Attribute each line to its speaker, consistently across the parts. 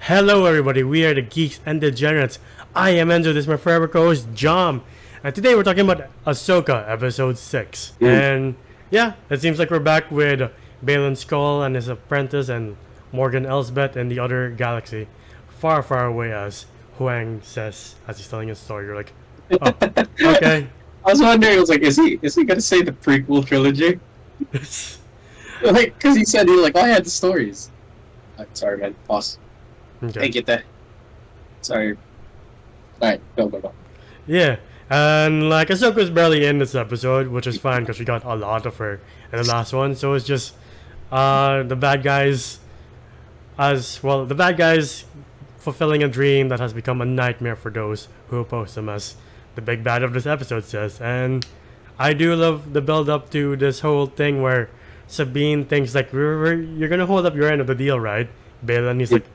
Speaker 1: Hello everybody, we are the Geeks and Degenerates. I am Enzo, this is my forever co-host, Jom. And today we're talking about Ahsoka, episode 6. And yeah, it seems like we're back with Balin Skull and his apprentice and Morgan Elsbeth and the other galaxy. Far, far away, as Huang says as he's telling his story. You're like, oh, okay.
Speaker 2: I was wondering, I was like, is he gonna say the prequel trilogy? Like, because he said, oh yeah, the stories. Sorry, man. Pause.
Speaker 1: Okay.
Speaker 2: I get that. Sorry. Alright, go.
Speaker 1: Yeah, and like Ahsoka's barely in this episode, which is fine because we got a lot of her in the last one. So it's just the bad guys, the bad guys fulfilling a dream that has become a nightmare for those who oppose them, as the big bad of this episode says. And I do love the build up to this whole thing where Sabine thinks like, you're gonna hold up your end of the deal, right? Balin, he's like,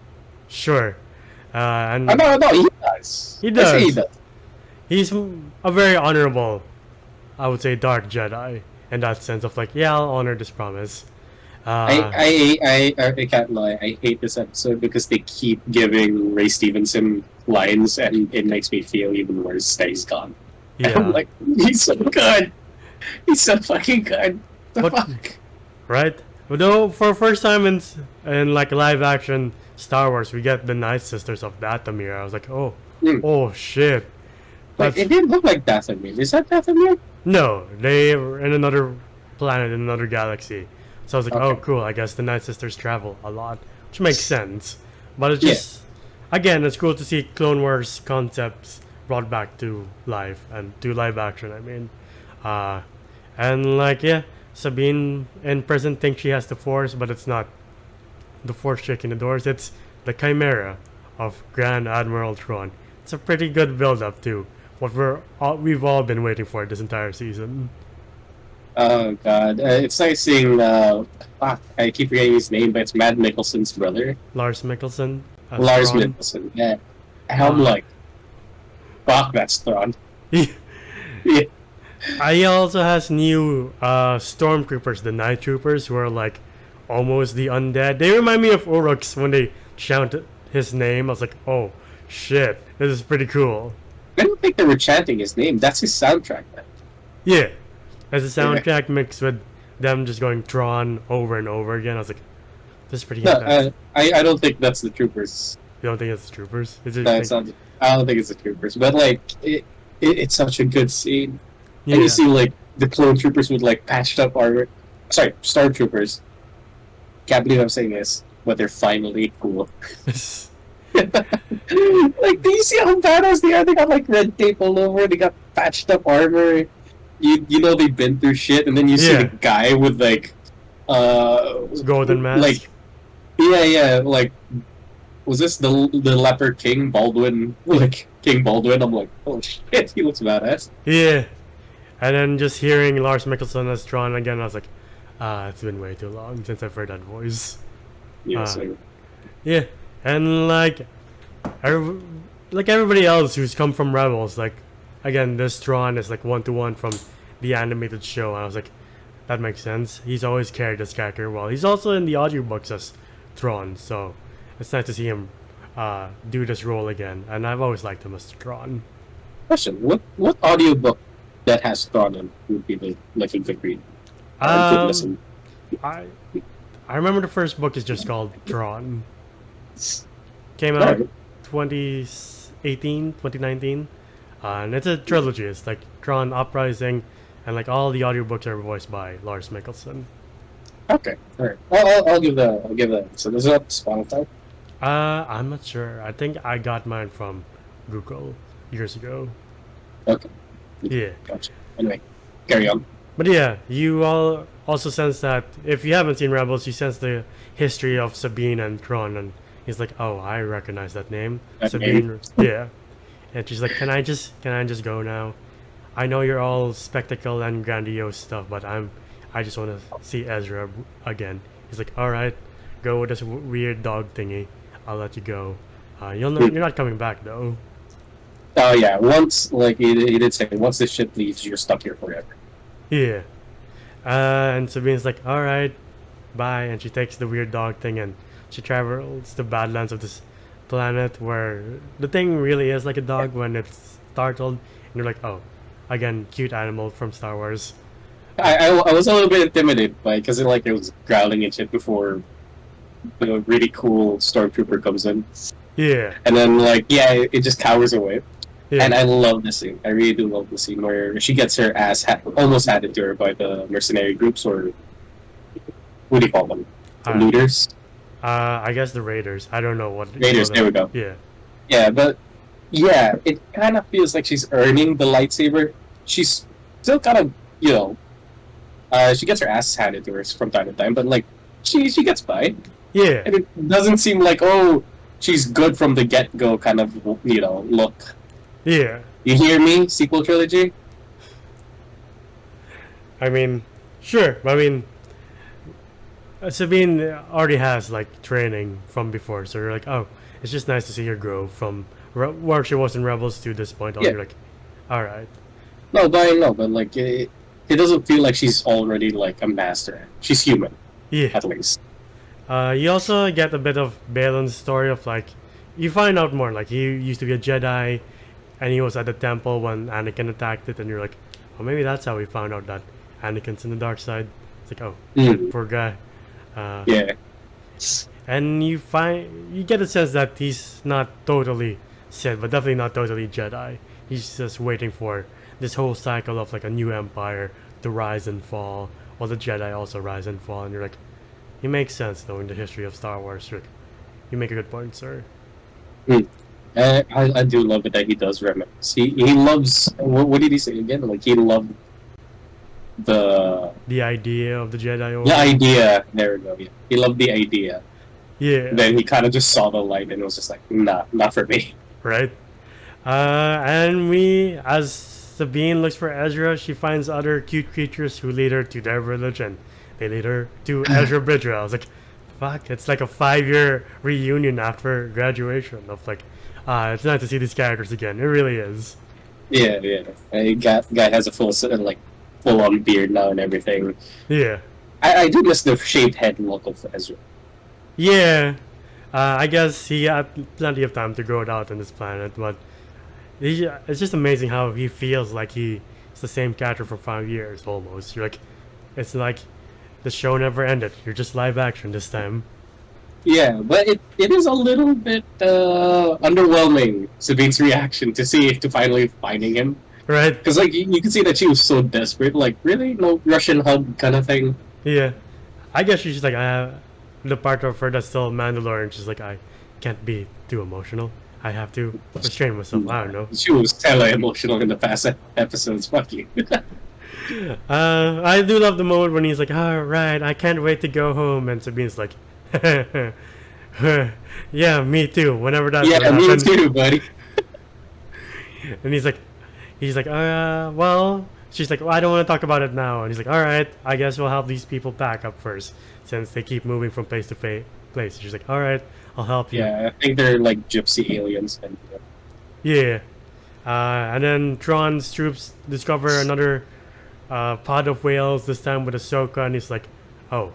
Speaker 1: sure. And
Speaker 2: no, he does.
Speaker 1: He does.
Speaker 2: I say he does.
Speaker 1: He's a very honorable, I would say, dark Jedi in that sense of like, yeah, I'll honor this promise.
Speaker 2: I can't lie. I hate this episode because they keep giving Ray Stevenson lines, and it makes me feel even worse that he's gone.
Speaker 1: Yeah.
Speaker 2: I'm like, he's so good. He's so fucking good. The fuck?
Speaker 1: Right? Though for first time in like live action Star Wars, we get the Night Sisters of Dathomir. I was like, oh shit.
Speaker 2: Like, it didn't look like Dathomir. Is that Dathomir?
Speaker 1: No, they were in another planet, in another galaxy. So I was like,
Speaker 2: Okay.
Speaker 1: oh cool, I guess the Night Sisters travel a lot, which makes sense. But it's just, again, it's cool to see Clone Wars concepts brought back to life, and to live action, I mean. And like, yeah, Sabine in prison thinks she has the Force, but it's not the Force shaking the doors, it's the Chimera of Grand Admiral Thrawn. It's a pretty good build-up to what we've all been waiting for this entire season.
Speaker 2: Oh god, it's nice seeing. I keep forgetting his name, but it's Matt Mikkelsen's brother,
Speaker 1: Lars Mikkelsen. as
Speaker 2: Lars
Speaker 1: Thrawn.
Speaker 2: Mikkelsen. Yeah, and I'm like, fuck, that's Thrawn. Yeah.
Speaker 1: He also has new stormtroopers, the night troopers, who are like almost the undead. They remind me of Uruks when they chant his name. I was like, oh shit, this is pretty cool.
Speaker 2: I don't think they were chanting his name. That's his soundtrack, man.
Speaker 1: Yeah, as a soundtrack mixed with them just going Tron over and over again. I was like, this is pretty intense.
Speaker 2: I don't think that's the troopers.
Speaker 1: You don't think it's the troopers? Is it
Speaker 2: No, it's not. I don't think it's the troopers. But like, it's such a good scene.
Speaker 1: Yeah.
Speaker 2: And you see like the clone troopers with like patched up armor. Sorry, stormtroopers. Can't believe I'm saying this, but they're finally cool. Like, do you see how badass they are? They got like red tape all over. They got patched up armor. You know they've been through shit, and then you see the guy with like
Speaker 1: golden mask.
Speaker 2: Like, yeah, like, was this the leper king Baldwin? Like King Baldwin? I'm like, oh shit, he looks badass.
Speaker 1: Yeah. And then just hearing Lars Mikkelsen as Tron again, I was like, it's been way too long since I've heard that voice.
Speaker 2: Yeah,
Speaker 1: yeah. And like everybody else who's come from Rebels, like, again, this Tron is like one-to-one from the animated show. And I was like, that makes sense. He's always carried this character well. He's also in the audiobooks as Tron, so it's nice to see him do this role again. And I've always liked him as Tron.
Speaker 2: Question: What audiobook that has Thrawn in would be like a good read? Good listen.
Speaker 1: I remember the first book is just called Tron. Came out 2018, 2019. And it's a trilogy. It's like Tron Uprising, and like all the audiobooks are voiced by Lars Mikkelsen.
Speaker 2: Okay, alright. I'll give that. So is it Spotify?
Speaker 1: I'm not sure. I think I got mine from Google years ago.
Speaker 2: Okay.
Speaker 1: Yeah.
Speaker 2: Gotcha. Anyway, carry on.
Speaker 1: But yeah, you all also sense that if you haven't seen Rebels, you sense the history of Sabine and Tron, and he's like, oh, I recognize that name. Sabine. Yeah. And she's like, can I just go now? I know you're all spectacle and grandiose stuff, but I just want to see Ezra again. He's like, all right, go with this weird dog thingy. I'll let you go. You're not coming back though.
Speaker 2: Oh yeah, once, like he did say, once this ship leaves, you're stuck here forever.
Speaker 1: Yeah. And Sabine's like, all right, bye. And she takes the weird dog thing and she travels the Badlands of this planet where the thing really is like a dog when it's startled, and you're like, oh, again, cute animal from Star Wars.
Speaker 2: I was a little bit intimidated by it because it was growling and shit before the really cool stormtrooper comes in,
Speaker 1: Yeah,
Speaker 2: and then it just cowers away.
Speaker 1: yeah,
Speaker 2: And I love the scene. I really do love the scene where she gets her ass almost handed to her by the mercenary groups, or what do you call them? The looters?
Speaker 1: I guess the Raiders. I don't know what.
Speaker 2: Raiders, there we go.
Speaker 1: Yeah,
Speaker 2: Yeah, but yeah, it kind of feels like she's earning the lightsaber. She's still kind of, she gets her ass handed to her from time to time, but she gets by.
Speaker 1: yeah,
Speaker 2: And it doesn't seem like, oh, she's good from the get-go kind of, look.
Speaker 1: yeah.
Speaker 2: You hear me, sequel trilogy?
Speaker 1: I mean, sure. I mean, Sabine already has like training from before, so you're like, oh, it's just nice to see her grow from where she was in Rebels to this point.
Speaker 2: Yeah.
Speaker 1: You're like, all right.
Speaker 2: No, but it doesn't feel like she's already like a master. She's human,
Speaker 1: Yeah.
Speaker 2: at least.
Speaker 1: You also get a bit of Balin's story of like, you find out more. Like he used to be a Jedi, and he was at the temple when Anakin attacked it, and you're like, oh, maybe that's how we found out that Anakin's in the dark side. It's like, oh, shit, poor guy.
Speaker 2: Yeah.
Speaker 1: And you get a sense that he's not totally Sith, but definitely not totally Jedi. He's just waiting for this whole cycle of like a new empire to rise and fall, while the Jedi also rise and fall. And you're like, it makes sense knowing the history of Star Wars. Rick. You make a good point, sir.
Speaker 2: I do love it that he does reminisce. He loves, what did he say again? Like he loved the
Speaker 1: idea of the Jedi Order.
Speaker 2: the idea. There we go. Yeah. He loved the idea.
Speaker 1: Yeah.
Speaker 2: Then he kind of just saw the light and it was just like, nah, not for me.
Speaker 1: Right. And as Sabine looks for Ezra, she finds other cute creatures who lead her to their village, and they lead her to Ezra Bridger. I was like, fuck, it's like a 5-year reunion after graduation of like, it's nice to see these characters again. It really is.
Speaker 2: Yeah. Guy has a full on beard now and everything.
Speaker 1: Yeah.
Speaker 2: I do miss the shaved head look of Ezra.
Speaker 1: Yeah. I guess he had plenty of time to grow it out on this planet, but it's just amazing how he feels like he's the same character for 5 years almost. You're like, it's like the show never ended. You're just live action this time.
Speaker 2: Yeah, but it is a little bit underwhelming, Sabine's reaction to finally finding him.
Speaker 1: Right?
Speaker 2: Because you can see that she was so desperate. Like, really? No Russian hug kind of thing?
Speaker 1: Yeah. I guess she's just like, the part of her that's still Mandalorian, she's like, I can't be too emotional. I have to restrain myself. I don't know.
Speaker 2: She was hella emotional in the past episodes. Fuck you.
Speaker 1: I do love the moment when he's like, alright, I can't wait to go home, and Sabine's like, yeah, me too, whenever that's
Speaker 2: yeah, me too, buddy.
Speaker 1: And he's like, well, she's like, well, I don't want to talk about it now. And he's like, alright, I guess we'll help these people pack up first, since they keep moving from place to place. She's like, alright, I'll help you.
Speaker 2: Yeah, I think they're like gypsy aliens. And
Speaker 1: yeah. And then Tron's troops discover another pod of whales, this time with Ahsoka, and he's like, oh,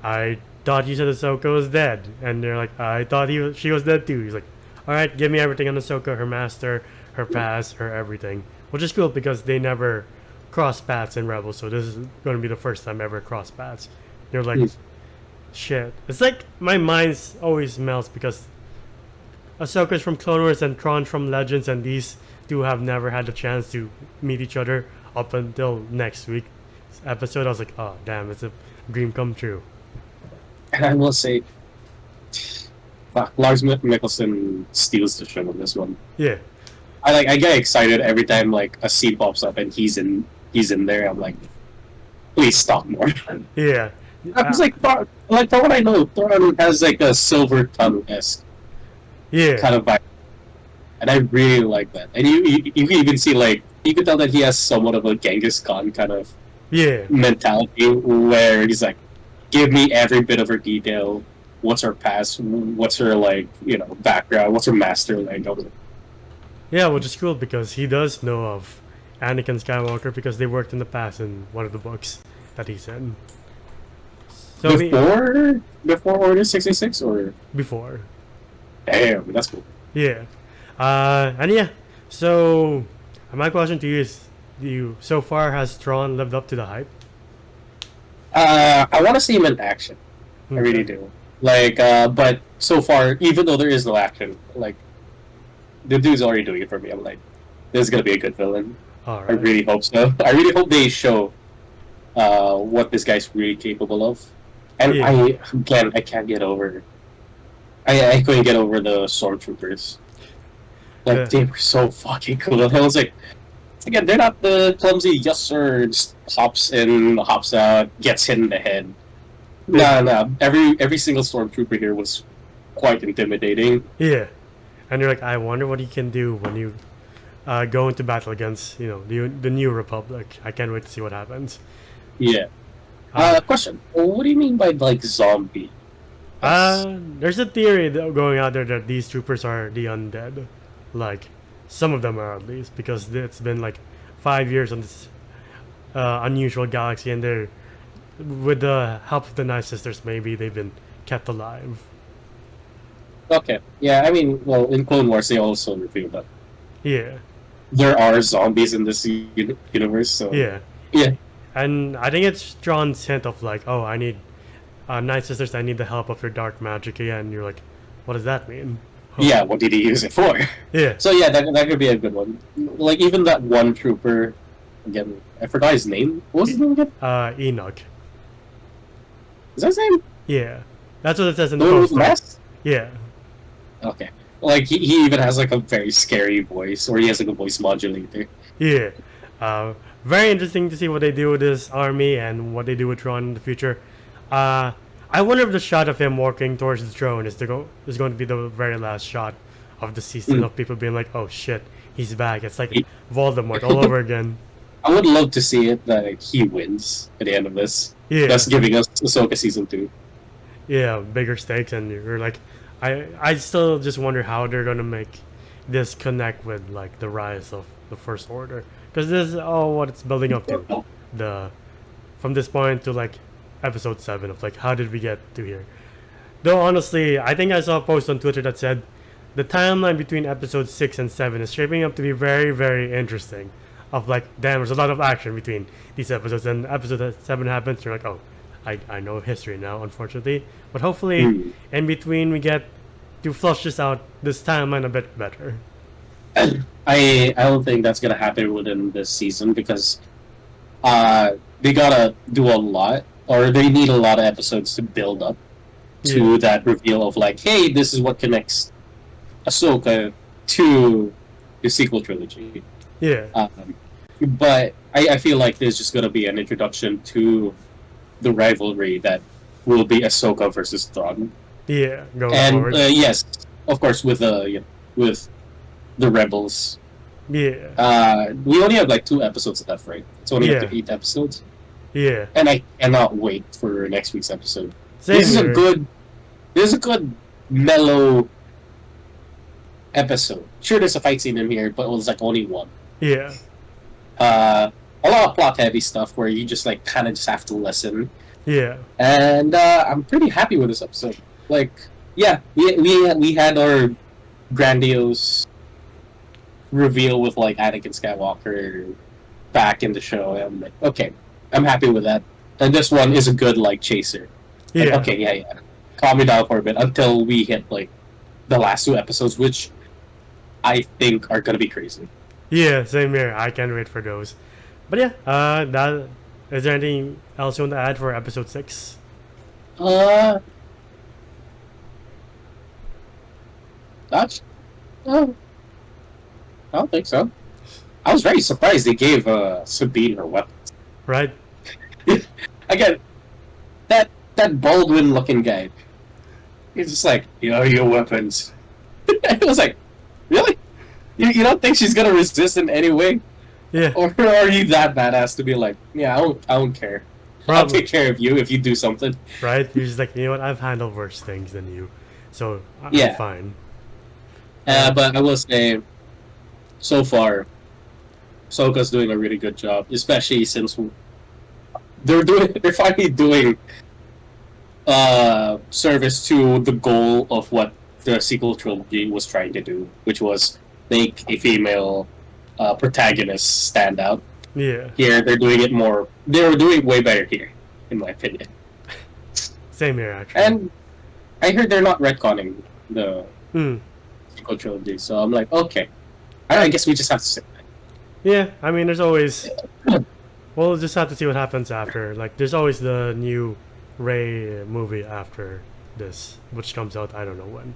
Speaker 1: I thought you said Ahsoka was dead. And they're like, I thought she was dead too. He's like, alright, give me everything on Ahsoka, her master, her past, her everything. Which is cool because they never cross paths in Rebels, so this is going to be the first time ever cross paths. They're like, shit. It's like my mind always melts because Ahsoka's from Clone Wars and Tron's from Legends, and these two have never had the chance to meet each other up until next week's episode. I was like, oh, damn, it's a dream come true.
Speaker 2: And I will say, Lars Mikkelsen steals the show on this one.
Speaker 1: Yeah.
Speaker 2: I get excited every time like a scene pops up and he's in there. I'm like, please stop more.
Speaker 1: Yeah.
Speaker 2: I was like, for what I know, Thor has like a silver tongue-esque kind of vibe, and I really like that. And you can even see you can tell that he has somewhat of a Genghis Khan kind of mentality, where he's like, give me every bit of her detail. What's her past? What's her background? What's her master language?
Speaker 1: Yeah, which is cool because he does know of Anakin Skywalker because they worked in the past in one of the books that he said. So
Speaker 2: before Order 66 or
Speaker 1: before.
Speaker 2: Damn, that's cool.
Speaker 1: Yeah. And yeah. So my question to you is: do you so far has Tron lived up to the hype?
Speaker 2: I want to see him in action. I really do. Like, but so far, even though there is no action, like, the dude's already doing it for me. I'm like, this is gonna be a good villain.
Speaker 1: All right.
Speaker 2: I really hope so. I really hope they show what this guy's really capable of. And
Speaker 1: Yeah.
Speaker 2: I can't get over. I couldn't get over the stormtroopers. Like they were so fucking cool. I was like, again, they're not the clumsy yes sir, just hops in, hops out, gets hit in the head. Nah. Every single stormtrooper here was quite intimidating.
Speaker 1: Yeah. And you're like, I wonder what he can do when you go into battle against, the New Republic. I can't wait to see what happens.
Speaker 2: Yeah. Question. What do you mean by like zombie?
Speaker 1: There's a theory going out there that these troopers are the undead. Like, some of them are at least, because it's been like 5 years on this unusual galaxy, and they're, with the help of the Night Sisters, maybe they've been kept alive.
Speaker 2: Okay. Yeah, I mean, well, in Clone Wars, they also revealed that
Speaker 1: Yeah.
Speaker 2: there are zombies in this universe, so...
Speaker 1: Yeah.
Speaker 2: Yeah.
Speaker 1: And I think it's John's hint of like, oh, I need Night Sisters, I need the help of your dark magic again. And you're like, what does that mean? Oh.
Speaker 2: Yeah, what did he use it for?
Speaker 1: Yeah.
Speaker 2: So yeah, that could be a good one. Like, even that one trooper, again, I forgot his name. What was his name again?
Speaker 1: Enoch.
Speaker 2: Is that his name?
Speaker 1: Yeah. That's what it says in the
Speaker 2: The one with
Speaker 1: poster.
Speaker 2: the mask?
Speaker 1: Yeah.
Speaker 2: Okay. Like, he even has like a very scary voice, or he has like a voice modulator.
Speaker 1: Yeah. Very interesting to see what they do with this army and what they do with Tron in the future. I wonder if the shot of him walking towards the throne is going to be the very last shot of the season of people being like, "Oh shit, he's back." It's like Voldemort all over again.
Speaker 2: I would love to see it that he wins at the end of this.
Speaker 1: Yeah.
Speaker 2: That's giving us Ahsoka season 2.
Speaker 1: Yeah, bigger stakes, and you're like, I still just wonder how they're gonna make this connect with like the rise of the First Order, because this is all what it's building up to. From this point to like episode 7 of like, how did we get to here? Though honestly, I think I saw a post on Twitter that said the timeline between episodes 6 and 7 is shaping up to be very, very interesting. Of like, damn, there's a lot of action between these episodes, and episode 7 happens, you're like, oh, I know history now, unfortunately. But hopefully, in between, we get to flush this timeline a bit better.
Speaker 2: I don't think that's gonna happen within this season, because they gotta do a lot, or they need a lot of episodes to build up to that reveal of like, hey, this is what connects Ahsoka to the sequel trilogy.
Speaker 1: Yeah.
Speaker 2: But I feel like there's just gonna be an introduction to the rivalry that will be Ahsoka versus Thrawn.
Speaker 1: Yeah, going
Speaker 2: and
Speaker 1: forward.
Speaker 2: yes, of course, with with the Rebels.
Speaker 1: Yeah.
Speaker 2: We only have like 2 episodes left, right? It's only up to 8 episodes.
Speaker 1: Yeah.
Speaker 2: And I cannot wait for next week's episode.
Speaker 1: Same
Speaker 2: This
Speaker 1: here.
Speaker 2: is a good mellow episode. Sure, there's a fight scene in here, but it was like only one.
Speaker 1: Yeah.
Speaker 2: A lot of plot heavy stuff where you just like kind of just have to listen.
Speaker 1: Yeah.
Speaker 2: And I'm pretty happy with this episode. Like, yeah, we had our grandiose reveal with like Anakin Skywalker back in the show. And I'm like, okay, I'm happy with that. And this one is a good like chaser. Like,
Speaker 1: Yeah.
Speaker 2: okay, yeah. Calm me down for a bit until we hit like the last 2 episodes, which I think are gonna be crazy.
Speaker 1: Yeah, same here. I can't wait for those. But yeah, is there anything else you want to add for episode 6?
Speaker 2: That's I don't think so. I was very surprised they gave Sabine her weapons.
Speaker 1: Right?
Speaker 2: Again, that Baldwin looking guy. He's just like, your weapons. I was like, really? You don't think she's gonna resist in any way?
Speaker 1: Yeah.
Speaker 2: Or are you that badass to be like, yeah, I don't care. I'll
Speaker 1: Probably.
Speaker 2: take care of you if you do something.
Speaker 1: Right? You're just like, you know what? I've handled worse things than you, so I'm
Speaker 2: Yeah.
Speaker 1: fine.
Speaker 2: But I will say, so far, Ahsoka's doing a really good job, especially since they're finally doing service to the goal of what the sequel trilogy was trying to do, which was make a female protagonist stand out.
Speaker 1: Yeah.
Speaker 2: Here, they're doing it more. They were doing it way better here, in my opinion.
Speaker 1: Same here, actually.
Speaker 2: And I heard they're not retconning the
Speaker 1: Hmm.
Speaker 2: sequel trilogy, so I'm like, okay. I guess we just have to sit back.
Speaker 1: Yeah, I mean, there's always. We'll just have to see what happens after. Like, there's always the new Rey movie after this, which comes out I don't know when.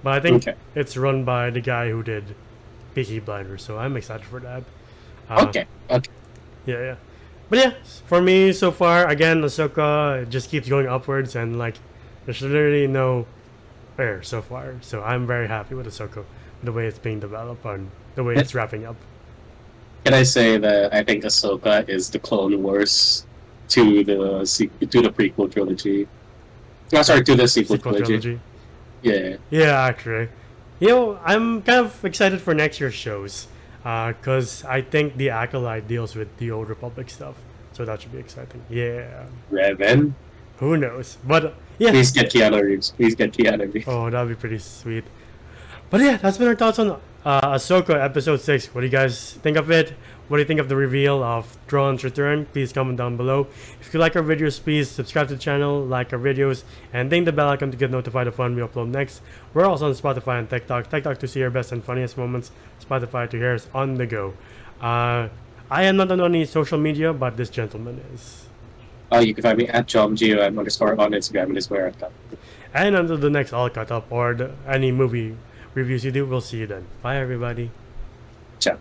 Speaker 1: But I think
Speaker 2: Okay.
Speaker 1: it's run by the guy who did Peaky Blinders, so I'm excited for that.
Speaker 2: Okay.
Speaker 1: Yeah, yeah. But yeah, for me so far, again, Ahsoka it just keeps going upwards, and like, there's literally no fair so far. So I'm very happy with Ahsoka, the way it's being developed and the way it's wrapping up.
Speaker 2: Can I say that I think Ahsoka is the Clone Wars to the prequel trilogy? Oh, sorry, to the sequel trilogy. Yeah.
Speaker 1: Yeah, actually. You know, I'm kind of excited for next year's shows. Because I think the Acolyte deals with the Old Republic stuff. So that should be exciting. Yeah.
Speaker 2: Revan.
Speaker 1: Who knows? But, yeah.
Speaker 2: Please get Keanu Reeves. Please get Keanu Reeves.
Speaker 1: Oh, that'd be pretty sweet. But yeah, that's been our thoughts on Ahsoka Episode 6. What do you guys think of it? What do you think of the reveal of Thrawn's return? Please comment down below. If you like our videos, please subscribe to the channel, like our videos, and ding the bell icon to get notified of when we upload next. We're also on Spotify and TikTok. TikTok to see our best and funniest moments. Spotify to hear us on the go. I am not on any social media, but this gentleman is.
Speaker 2: You can find me at JomGOM_ on Instagram and is where I'm at.
Speaker 1: And until the next All Cut Up or any movie reviews you do, we'll see you then. Bye, everybody.
Speaker 2: Ciao.